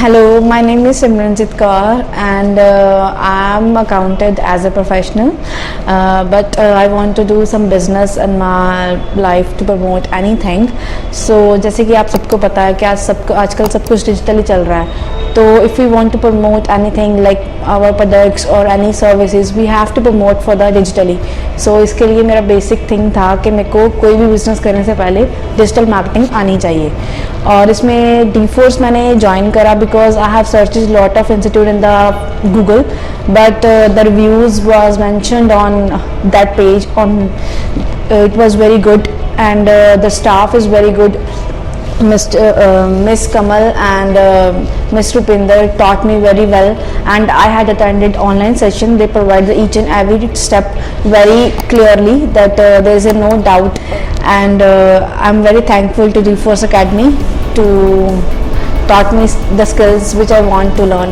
Hello, my name is Simranjit Kaur and I am accounted as a professional, but I want to do some business in my life to promote anything. So जैसे कि आप सबको पता है कि आजकल सब कुछ डिजिटली चल रहा है, तो if we want to promote anything like our products or any services, we have to promote for the digitally. So इसके लिए मेरा basic thing था कि मेरे को कोई भी business करने से पहले डिजिटल मार्केटिंग आनी चाहिए, और इसमें Dforce मैंने ज्वाइन करा because I have searched lot of institute in the Google, but the reviews was mentioned on that page on it was very good, and the staff is very good. Miss Kamal and Miss Rupinder taught me very well, and I had attended online session. They provide each and every step very clearly that there is no doubt, and I'm very thankful to Dforce Academy to taught me the skills which I want to learn.